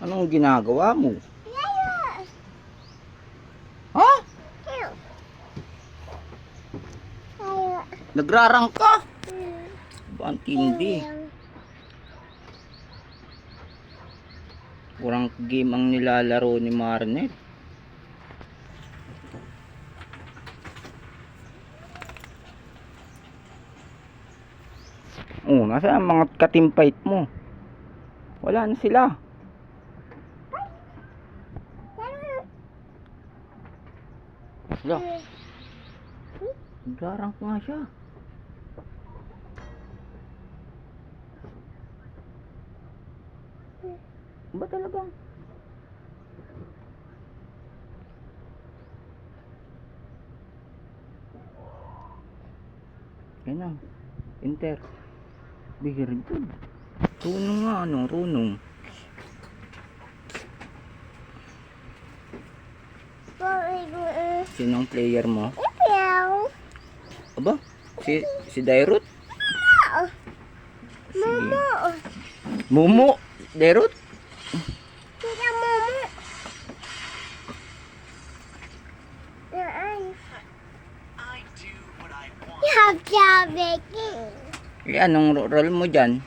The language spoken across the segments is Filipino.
Anong ginagawa mo? Ha? Nagrarang ka? Ba ang tindi? Kurang game ang nilalaro ni Marnet. Oh, nasa ang mga katimpait mo? Wala na sila. Wala. Nagrarang nga siya. Ba talagang? Yan na. Enter. Bigger good. Runong nga, ano? Runong. Sinong player mo? Aba? Si Dairut? Sige. Momo. Dairut? Anong role mo dyan?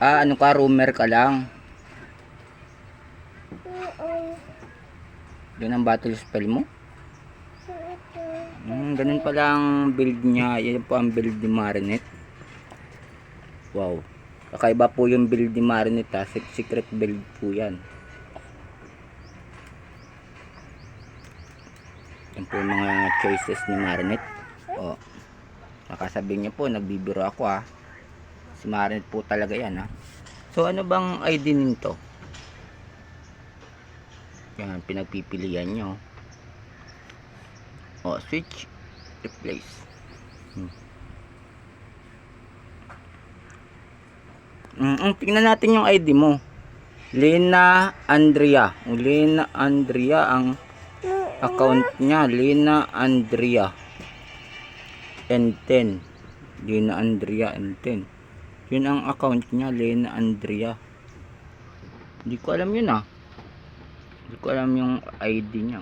Ano ka? Roamer ka lang? Yan ang battle spell mo? Ganun pala ang build niya. Yan po ang build ni Marnet. Wow. Kakaiba po yung build ni Marnet ha. Secret build po yan. Yan po mga choices ni Marnet. O. Nakasabi niya po, nagbibiro ako ha. Si Marnet po talaga yan ha. So ano bang ID nito? Yan, pinagpipilian nyo. O, switch. Replace. Tingnan natin yung ID mo. Lena Andrea. Lena Andrea ang account niya. Lena Andrea N10. Lena Andrea N10. Yun ang account niya. Lena Andrea. Hindi ko alam yun ah. Hindi ko alam yung ID niya.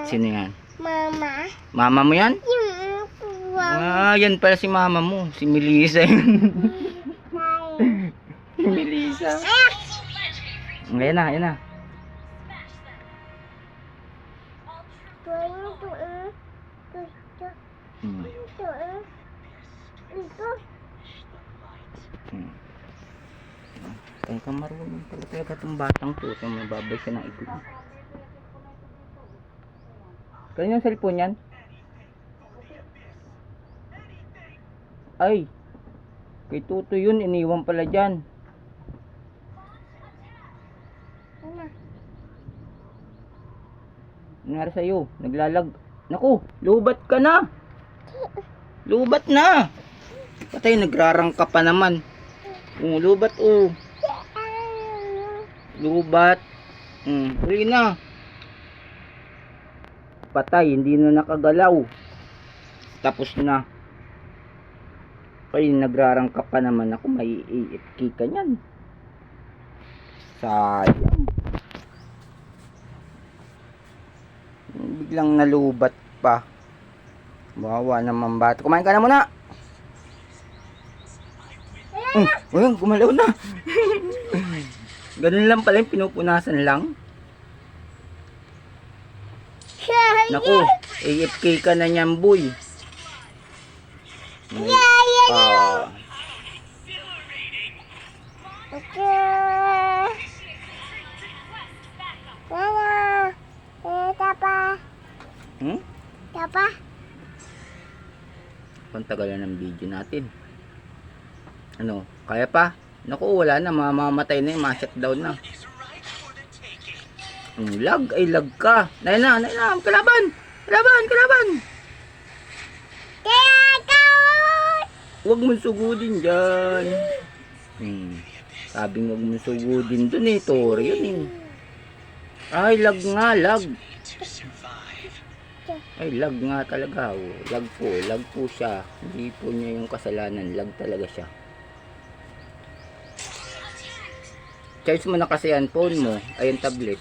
Sino yan? Mama. Mama mo yan? Yan pala si mama mo. Si Melissa yun. Si Melissa. Ayan na, ayan na. Kaya ka marunong pala talaga itong batang to. Ito may babay siya ng ikot. Kaya yung cellphone yan? Ay, kay Tuto yun, iniwan pala dyan. Nangyari sa'yo, naglalag. Naku, lubat ka na. Lubat na. Patay, nagrarang ka pa naman. Lubat lubat. Huli na. Patay, hindi na nakagalaw. Tapos na. Ay, nagrarang ka pa naman ako. May AFK ka nyan. Sayang. Biglang nalubat pa. Bawa naman bata. Kumain ka na muna. Ayun, gumalaw na. Ganun lang pala yung pinupunasan lang. Naku, AFK ka na nyan, boy. Tapa. Pantagalan ng video natin. Ano, kaya pa? Naku, wala na, mamamatay na yung ma-shutdown na. Lag, ay lag ka. Nay na, kalaban. Kalaban. Huwag mong sugudin dyan. Sabing huwag mong sugudin dun eh. Tori yun eh. Ay, lag nga, lag. Ay, lag nga talaga. Lag po siya. Hindi po niya yung kasalanan. Lag talaga siya. Charge mo na kasi yan phone mo. Ay, yung tablet.